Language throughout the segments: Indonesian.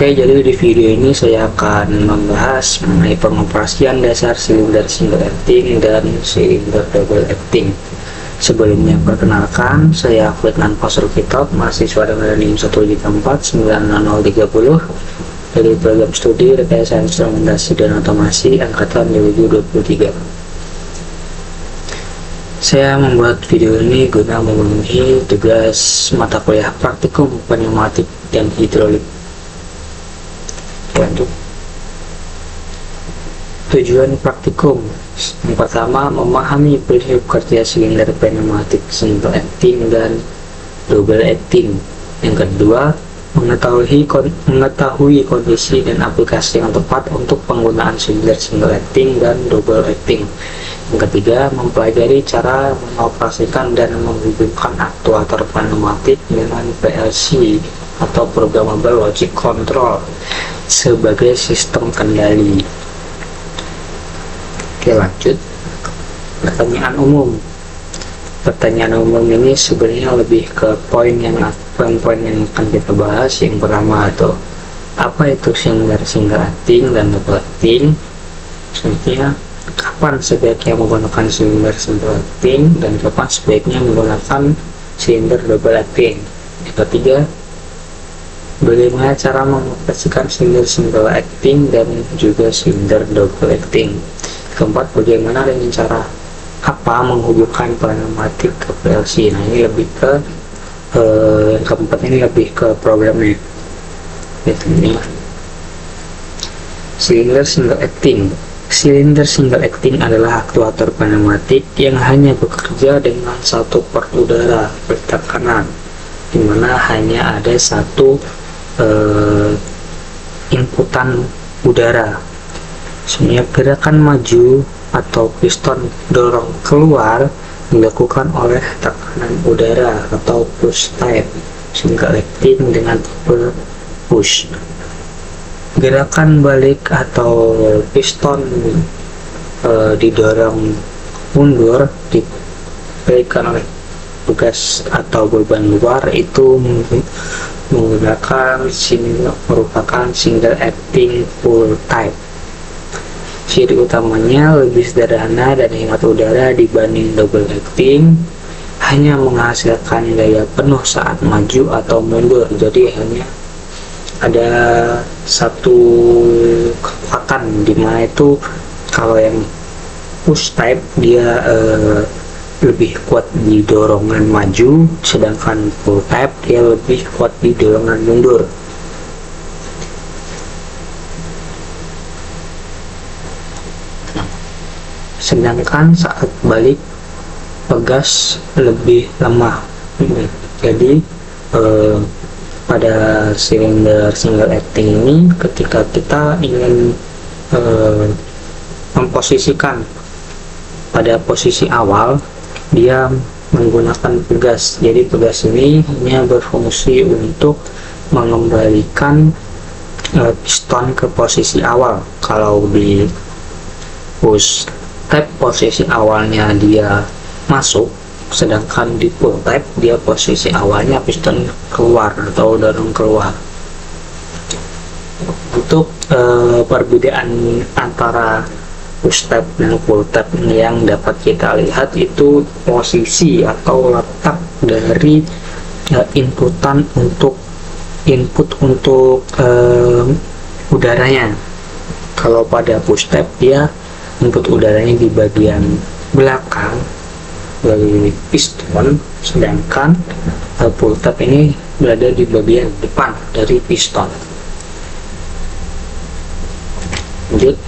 Oke, jadi di video ini saya akan membahas mengenai pengoperasian dasar silinder single acting dan silinder double acting. Sebelumnya perkenalkan, saya Fitnan Pasur Kitab, mahasiswa dengan NIM 134-90030 dari program studi Rekayasa Instrumentasi dan Otomasi angkatan 2023. Saya membuat video ini guna memenuhi tugas mata kuliah praktikum pneumatik dan hidrolik. Lanjut. Tujuan praktikum yang pertama, memahami prinsip kerja silinder pneumatik single acting dan double acting. Yang kedua, mengetahui kondisi dan aplikasi yang tepat untuk penggunaan silinder single acting dan double acting. Yang ketiga, mempelajari cara mengoperasikan dan menghubungkan aktuator pneumatik dengan PLC atau Programmable Logic Control sebagai sistem kendali. Oke, lanjut. Pertanyaan umum. Pertanyaan umum ini sebenarnya lebih ke poin-poin yang akan kita bahas. Yang pertama itu, apa itu silinder single acting dan double acting? Selanjutnya, kapan sebaiknya menggunakan silinder single acting dan kapan sebaiknya menggunakan silinder double acting? Yang ketiga, bagaimana cara mengoperasikan silinder single acting dan juga silinder double acting? Keempat, bagaimana dengan cara apa menghubungkan pneumatik ke PLC? Nah, ini lebih ke keempat ini lebih ke programnya. Ini silinder single acting. Silinder single acting adalah aktuator pneumatik yang hanya bekerja dengan satu port udara bertekanan, di mana hanya ada satu inputan udara. Sebenarnya gerakan maju atau piston dorong keluar dilakukan oleh tekanan udara atau push type single acting dengan tipe push. Gerakan balik atau piston didorong mundur diberikan oleh tugas atau beban luar itu merupakan single acting full type. Ciri utamanya lebih sederhana dan hemat udara dibanding double acting, hanya menghasilkan gaya penuh saat maju atau mundur. Jadi hanya ada satu kekuatan, dimana itu kalau yang push type dia lebih kuat di dorongan maju, sedangkan full type dia lebih kuat di dorongan mundur. Sedangkan saat balik pegas lebih lemah. Jadi pada silinder single acting ini, ketika kita ingin memposisikan pada posisi awal, dia menggunakan pegas. Jadi pegas ini hanya berfungsi untuk mengembalikan piston ke posisi awal. Kalau di push type posisi awalnya dia masuk, sedangkan di pull type dia posisi awalnya piston keluar atau dorong keluar. Untuk perbedaan antara push type dan pull type yang dapat kita lihat itu posisi atau letak dari input untuk udaranya. Kalau pada push type dia input udaranya di bagian belakang dari piston, sedangkan pull type ini berada di bagian depan dari piston. Lanjut,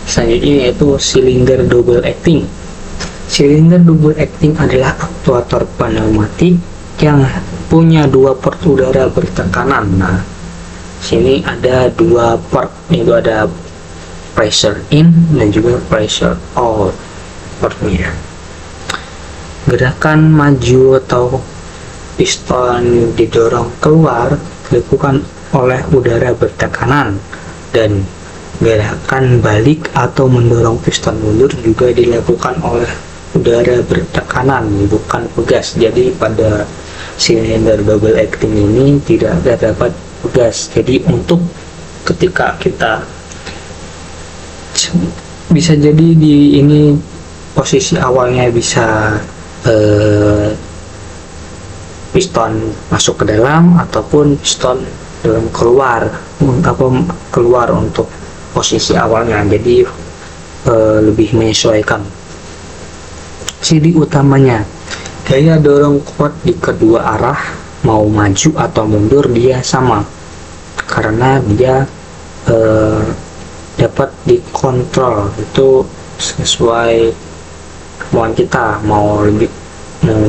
selanjutnya yaitu silinder double acting. Silinder double acting adalah aktuator pneumatik yang punya dua port udara bertekanan. Nah, sini ada dua port, yaitu ada pressure in dan juga pressure out portnya. Gerakan maju atau piston didorong keluar dilakukan oleh udara bertekanan, dan gerakan balik atau mendorong piston mundur juga dilakukan oleh udara bertekanan, bukan pegas. Jadi pada silinder double acting ini tidak dapat gas. Jadi untuk ketika kita bisa jadi di ini posisi awalnya bisa piston masuk ke dalam ataupun piston dalam keluar untuk posisi awalnya, jadi lebih menyesuaikan. Ciri utamanya, gaya dorong kuat di kedua arah, mau maju atau mundur dia sama karena dia dapat dikontrol, itu sesuai kemauan kita, mau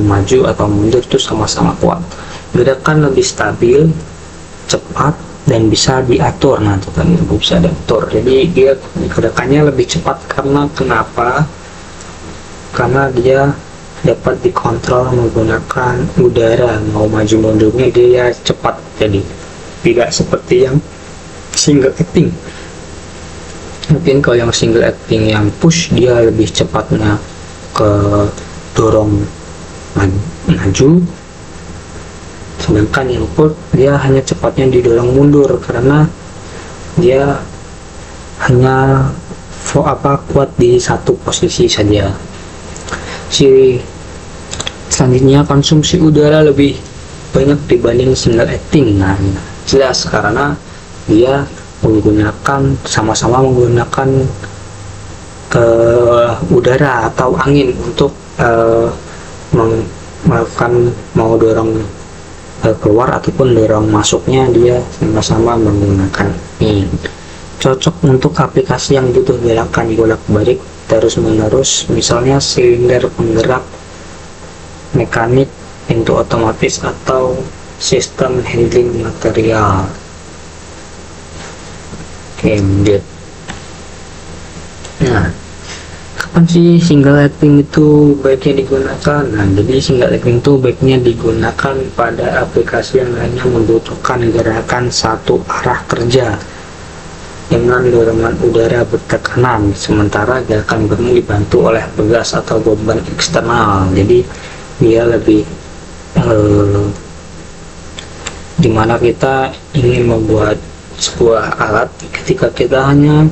maju atau mundur itu sama-sama kuat. Gerakan lebih stabil, cepat, dan bisa diatur. Nah, itu kan bisa diatur, jadi dia gerakannya lebih cepat karena kenapa? Karena dia dapat dikontrol menggunakan udara, mau maju mundurnya dia cepat, jadi tidak seperti yang single acting. Mungkin kalau yang single acting yang push dia lebih cepatnya ke dorong maju, sedangkan yang pull dia hanya cepatnya didorong mundur karena dia hanya kuat di satu posisi saja. Selanjutnya, konsumsi udara lebih banyak dibanding single acting. Nah, jelas karena dia sama-sama menggunakan udara atau angin untuk melakukan mau dorong keluar ataupun dorong masuknya, dia sama-sama menggunakan angin. Cocok untuk aplikasi yang butuh gerakan bolak-balik terus menerus, misalnya silinder penggerak mekanik, pintu otomatis, atau sistem handling material. Oke, lanjut. Nah, kapan sih single acting itu baiknya digunakan? Nah, jadi single acting itu baiknya digunakan pada aplikasi yang hanya membutuhkan gerakan satu arah kerja dengan dorongan udara bertekanan, sementara gerakan bermu dibantu oleh pegas atau beban eksternal. Jadi dia lebih dimana kita ingin membuat sebuah alat, ketika kita hanya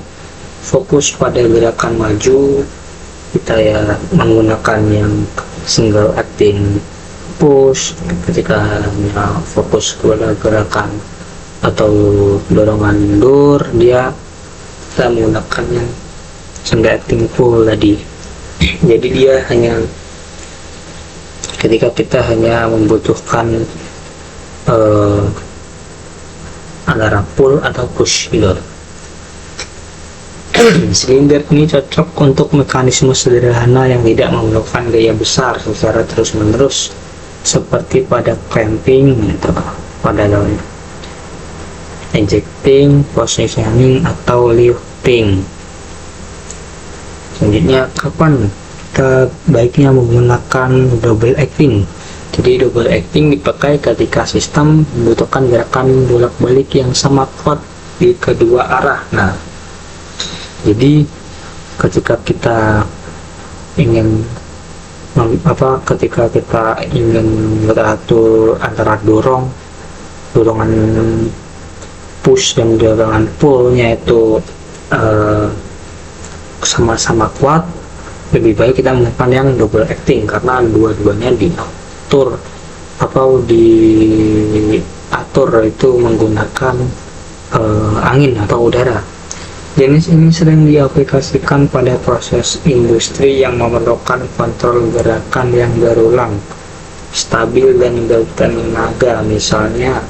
fokus pada gerakan maju, kita ya menggunakan yang single acting push. Ketika hanya fokus pada gerakan atau dorongan mundur, dia kita menggunakan yang single acting pull tadi. Jadi dia hanya ketika kita hanya membutuhkan antara pull atau push gitu. Silinder ini cocok untuk mekanisme sederhana yang tidak memerlukan gaya besar secara terus-menerus seperti pada clamping gitu, pada ejecting, positioning, atau lifting. Selanjutnya, kapan kita baiknya menggunakan double acting? Jadi double acting dipakai ketika sistem membutuhkan gerakan bolak-balik yang sama kuat di kedua arah. Nah, jadi ketika kita ingin beratur antara dorongan push dan dorongan pull-nya itu sama-sama kuat, lebih baik kita menggunakan yang double acting karena dua-duanya diatur itu menggunakan angin atau udara. Jenis ini sering diaplikasikan pada proses industri yang memerlukan kontrol gerakan yang berulang, stabil, dan bertenaga, misalnya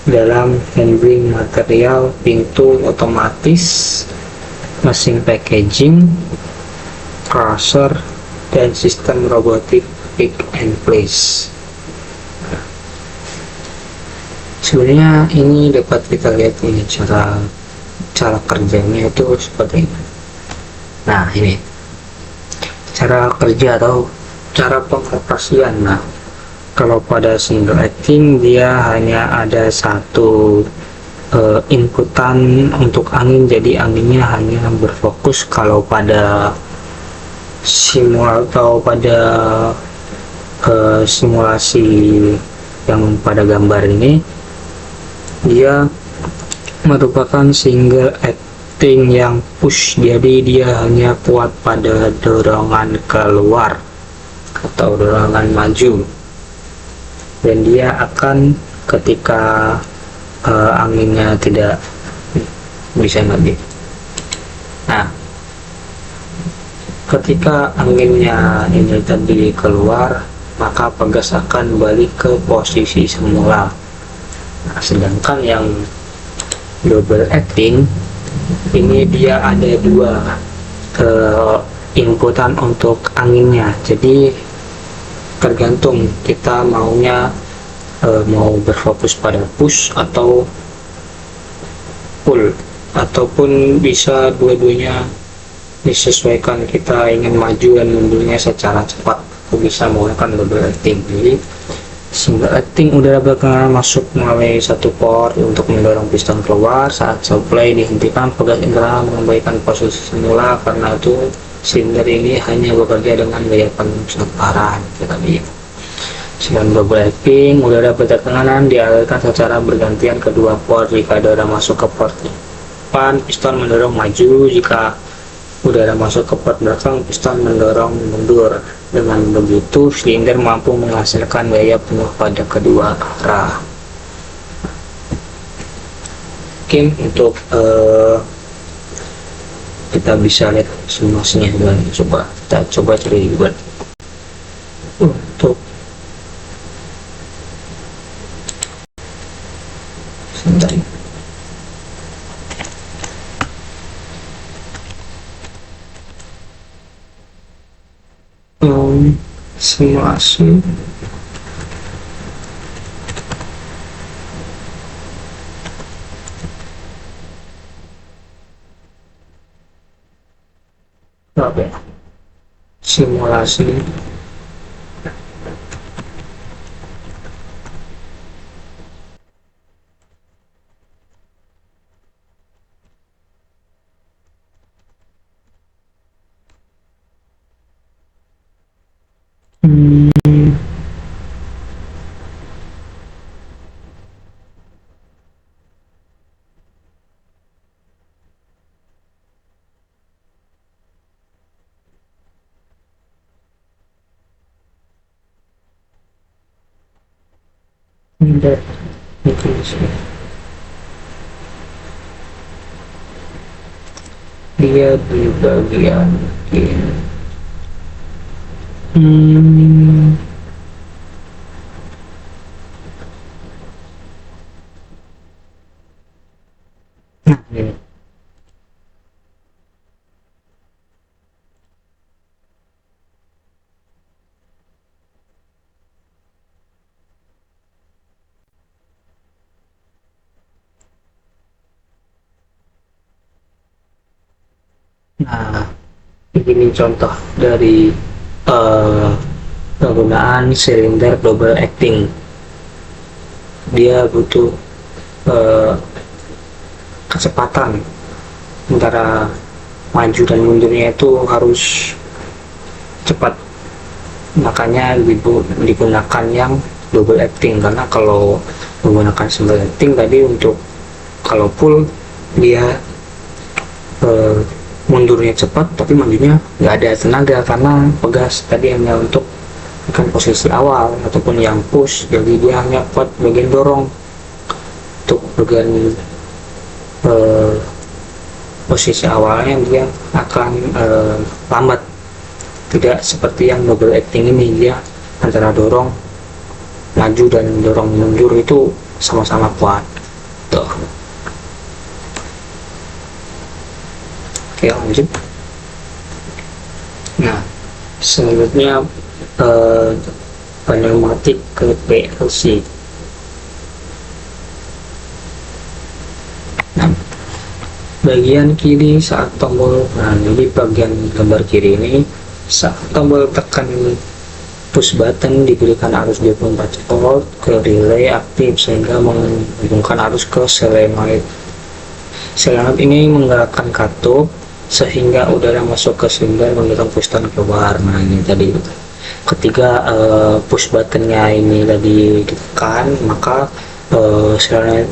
dalam handling material, pintu otomatis, mesin packaging, crusher, dan sistem robotik pick and place. Sebenarnya ini dapat kita lihat ini cara kerjanya itu seperti ini. Nah, ini cara kerja atau cara pengoperasian. Nah, kalau pada single acting dia hanya ada satu inputan untuk angin, jadi anginnya hanya berfokus. Kalau pada simulasi yang pada gambar ini, Dia merupakan single acting yang push, jadi dia hanya kuat pada dorongan keluar atau dorongan maju, dan dia akan ketika anginnya tidak bisa lebih. Nah, ketika anginnya ini tadi keluar, maka pegas akan balik ke posisi semula. Nah, sedangkan yang double acting ini dia ada dua inputan untuk anginnya, jadi tergantung kita maunya mau berfokus pada push atau pull, ataupun bisa dua-duanya disesuaikan. Kita ingin maju dan mundurnya secara cepat, bisa menggunakan double acting. Jadi single acting, udara belakangan masuk melalui satu port untuk mendorong piston keluar. Saat supply dihentikan, pegas internal mengembalikan posisi semula. Karena itu silinder ini hanya bekerja dengan gaya penuh semparan. Sedang double acting, udara bertekanan dialirkan secara bergantian kedua port. Jika udara masuk ke port depan, piston mendorong maju. Jika udara masuk ke port belakang, piston mendorong mundur. Dengan begitu, silinder mampu menghasilkan gaya penuh pada kedua arah. Oke, untuk kita bisa lihat simulasinya dan kita coba cari buat untuk sebentar. Simulasi apa ya? Simulasi dia di bagian ini. Nah, ini. Nah, ini contoh dari penggunaan silinder double acting. Dia butuh kecepatan antara maju dan mundurnya itu harus cepat, makanya digunakan yang double acting. Karena kalau menggunakan single acting tadi, untuk kalau pull dia mundurnya cepat tapi majunya nggak ada tenaga, karena pegas tadi hanya untuk kan posisi awal, ataupun yang push jadi dia hanya kuat bagian dorong. Untuk bagian posisi awalnya dia akan lambat, tidak seperti yang double acting ini, dia antara dorong maju dan dorong mundur itu sama-sama kuat tuh. Oke, lanjut. Nah, selanjutnya pneumatik ke PLC. Nah, bagian kiri saat tombol, nah jadi bagian gambar kiri ini, saat tombol tekan push button diberikan arus 24 volt ke relay aktif sehingga menghubungkan arus ke solenoid. Solenoid ini menggerakkan katup sehingga udara masuk ke silinder mendorong piston keluar. Nah, ini tadi ketika push buttonnya ini tadi ditekan, maka solenoid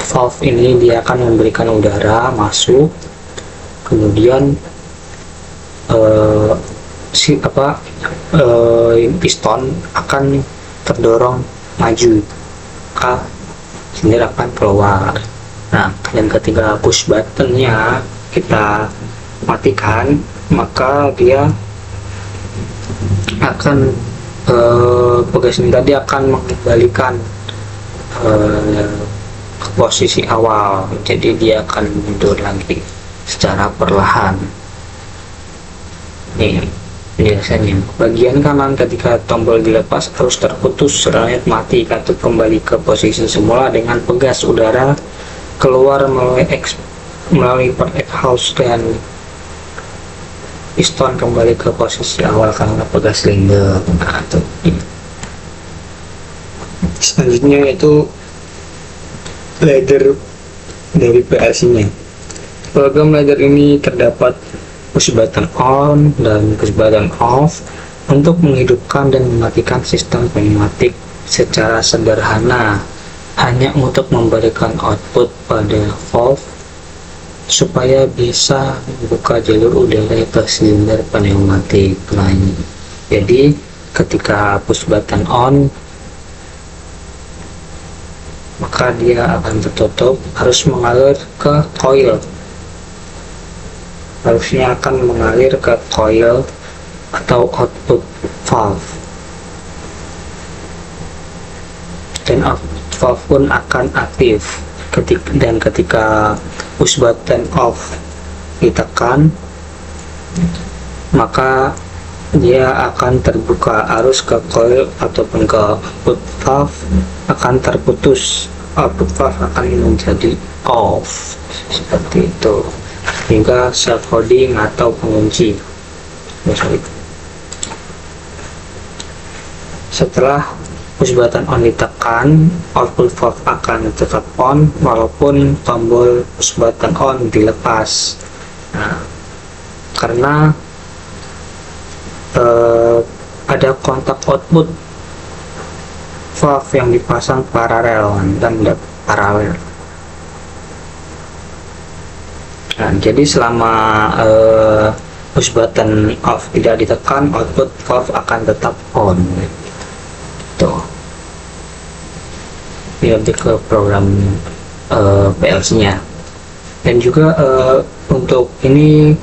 valve ini dia akan memberikan udara masuk, kemudian piston akan terdorong maju, maka silinder akan keluar. Nah, dan ketika push buttonnya kita matikan, maka dia akan pegas ini tadi akan mengembalikan ke posisi awal, jadi dia akan mundur lagi secara perlahan. Nih biasanya bagian kanan ketika tombol dilepas harus terputus, rakyat mati, katup kembali ke posisi semula dengan pegas udara keluar melalui port exhaust dan piston kembali ke posisi awal karena pegas silinder. Nah, itu. Selanjutnya yaitu ladder dari PLC-nya. Program ladder ini terdapat push button on dan push button off untuk menghidupkan dan mematikan sistem pneumatik secara sederhana, hanya untuk memberikan output pada valve supaya bisa membuka jalur udara ke silinder pneumatik lain. Jadi ketika push button on, maka dia akan tertutup, harus mengalir ke coil, harusnya akan mengalir ke coil atau output valve, dan output valve pun akan aktif. Ketika push button off ditekan, maka dia akan terbuka, arus ke coil ataupun ke output valve akan terputus, output valve akan menjadi off, seperti itu, hingga self holding atau pengunci. Setelah push button on ditekan, output valve akan tetap on walaupun tombol push button on dilepas. Nah, karena ada kontak output valve yang dipasang paralel dan paralel. Nah, jadi selama push button off tidak ditekan, output valve akan tetap on. Tuh, ini lebih ke program PLC-nya. Dan juga untuk ini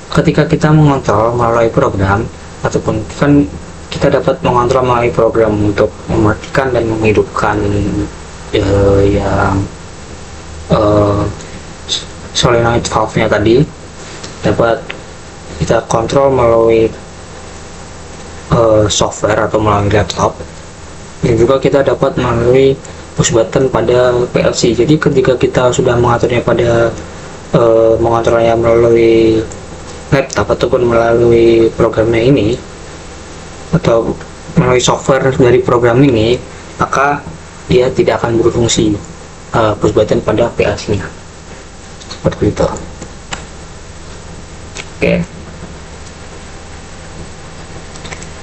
ketika kita mengontrol melalui program, ataupun kan kita dapat mengontrol melalui program untuk mematikan dan menghidupkan yang solenoid valve-nya tadi, dapat kita kontrol melalui software atau melalui laptop, dan juga kita dapat melalui push button pada PLC. Jadi ketika kita sudah mengaturnya pada mengontrolnya melalui laptop ataupun melalui programnya ini atau melalui software dari program ini, maka dia tidak akan berfungsi push button pada PLC-nya, seperti itu. Oke,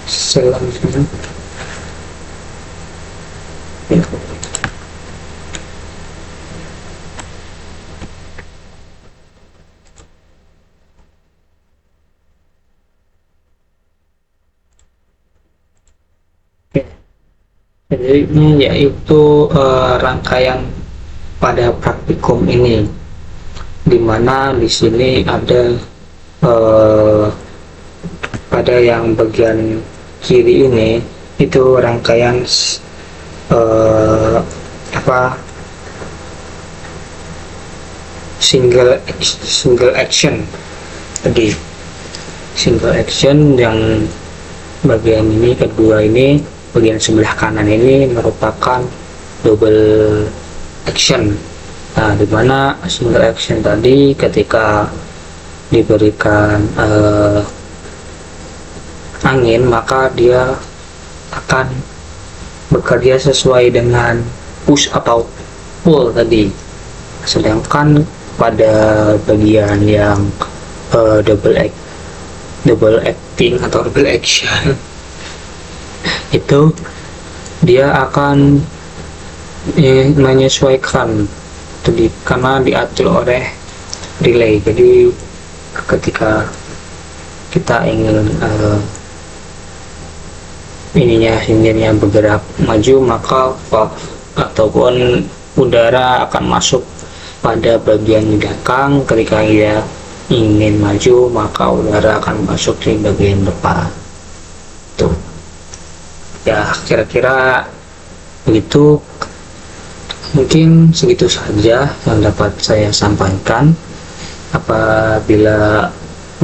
selanjutnya ya. Jadi ini yaitu rangkaian pada praktikum ini, dimana di sini ada pada yang bagian kiri ini itu rangkaian single action tadi, single action. Yang bagian ini kedua ini, bagian sebelah kanan ini merupakan double action. Nah, dimana single action tadi ketika diberikan angin, maka dia akan bekerja sesuai dengan push atau pull tadi. Sedangkan pada bagian yang double acting atau double action itu dia akan menyesuaikan karena diatur oleh relay. Jadi ketika kita ingin ininya bergerak maju, maka valve ataupun udara akan masuk pada bagian belakang. Ketika dia ingin maju, maka udara akan masuk di bagian depan. Tuh ya, kira-kira begitu. Mungkin segitu saja yang dapat saya sampaikan. Apabila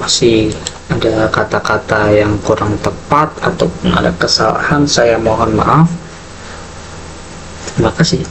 masih ada kata-kata yang kurang tepat ataupun ada kesalahan, saya mohon maaf. Terima kasih.